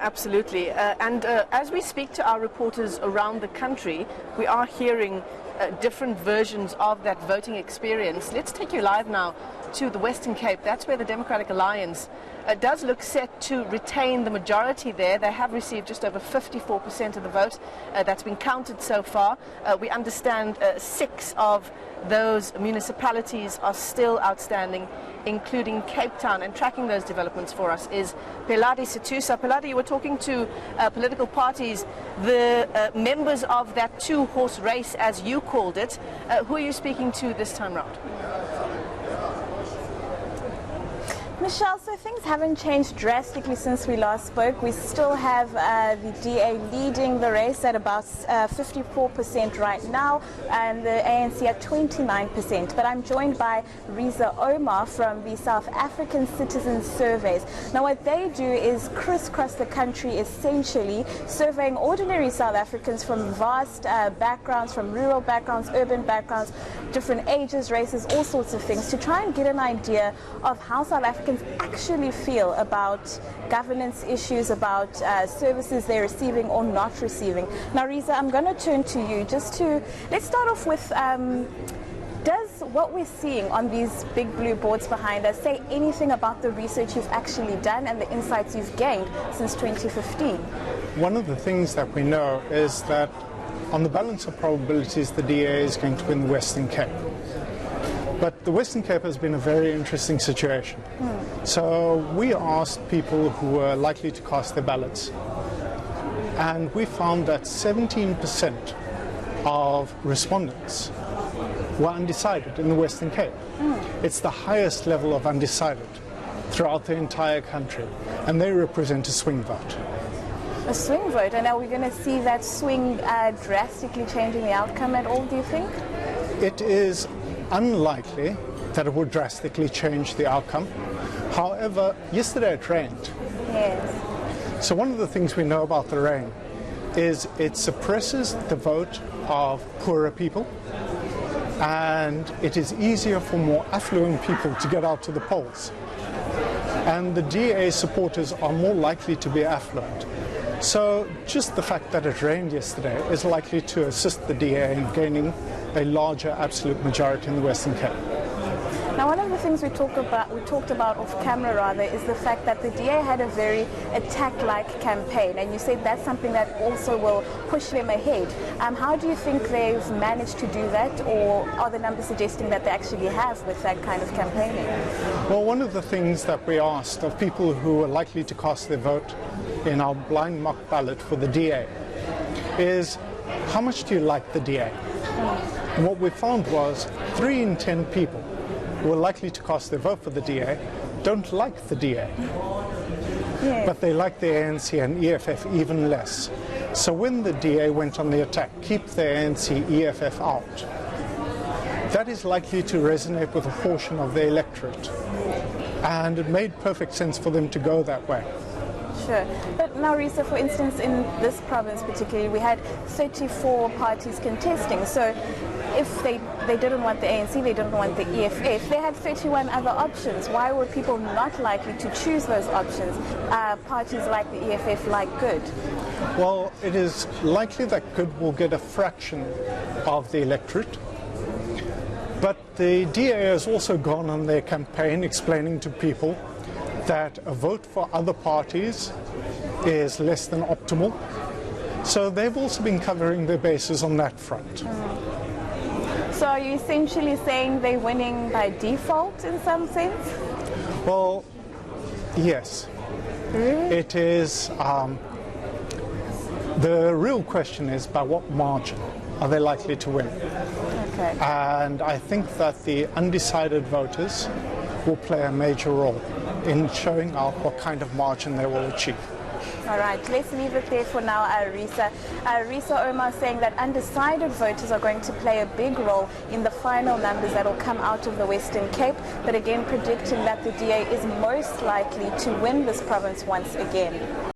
Absolutely. And as we speak to our reporters around the country, we are hearing different versions of that voting experience. Let's take you live now to the Western Cape. That's where the Democratic Alliance does look set to retain the majority there. They have received just over 54% of the vote that's been counted so far. We understand 6 of those municipalities are still outstanding, including Cape Town. And tracking those developments for us is Pheladi Sethusa. Pheladi, you were talking to political parties, the members of that two-horse race, as you called it. Who are you speaking to this time round? Michelle, so things haven't changed drastically since we last spoke. We still have the DA leading the race at about 54% right now, and the ANC at 29%. But I'm joined by Riza Omar from the South African Citizen Surveys. Now what they do is crisscross the country, essentially surveying ordinary South Africans from vast backgrounds, from rural backgrounds, urban backgrounds, different ages, races, all sorts of things, to try and get an idea of how South Africans actually feel about governance issues, about services they're receiving or not receiving. Now, Riza, I'm going to turn to you let's start off with, does what we're seeing on these big blue boards behind us say anything about the research you've actually done and the insights you've gained since 2015? One of the things that we know is that on the balance of probabilities, the DA is going to win the Western Cape. But the Western Cape has been a very interesting situation. So we asked people who were likely to cast their ballots, and we found that 17% of respondents were undecided in the Western Cape. It's the highest level of undecided throughout the entire country, and they represent a swing vote. A swing vote, and are we going to see that swing drastically changing the outcome at all, do you think? It is unlikely that it would drastically change the outcome. However, yesterday it rained. Yes. So one of the things we know about the rain is it suppresses the vote of poorer people, and it is easier for more affluent people to get out to the polls. And the DA supporters are more likely to be affluent. So just the fact that it rained yesterday is likely to assist the DA in gaining a larger absolute majority in the Western Cape. Now, one of the things we talked about off camera rather, is the fact that the DA had a very attack-like campaign, and you said that's something that also will push them ahead. How do you think they've managed to do that, or are the numbers suggesting that they actually have with that kind of campaigning? Well, one of the things that we asked of people who were likely to cast their vote in our blind mock ballot for the DA is, how much do you like the DA? And what we found was 3 in 10 people who were likely to cast their vote for the DA don't like the DA. Yes. But they like the ANC and EFF even less. So when the DA went on the attack, keep the ANC, EFF out, that is likely to resonate with a portion of the electorate. And it made perfect sense for them to go that way. Sure. But now, Riza, for instance, in this province particularly, we had 34 parties contesting. So if they didn't want the ANC, they didn't want the EFF, they had 31 other options. Why were people not likely to choose those options? Parties like the EFF like Good. Well, it is likely that Good will get a fraction of the electorate. But the DA has also gone on their campaign explaining to people that a vote for other parties is less than optimal. So they've also been covering their bases on that front. So are you essentially saying they're winning by default in some sense? Well, yes. Really? It is. The real question is, by what margin are they likely to win? Okay. And I think that the undecided voters will play a major role in showing out what kind of margin they will achieve. All right, let's leave it there for now, Riza. Riza Omar saying that undecided voters are going to play a big role in the final numbers that will come out of the Western Cape, but again predicting that the DA is most likely to win this province once again.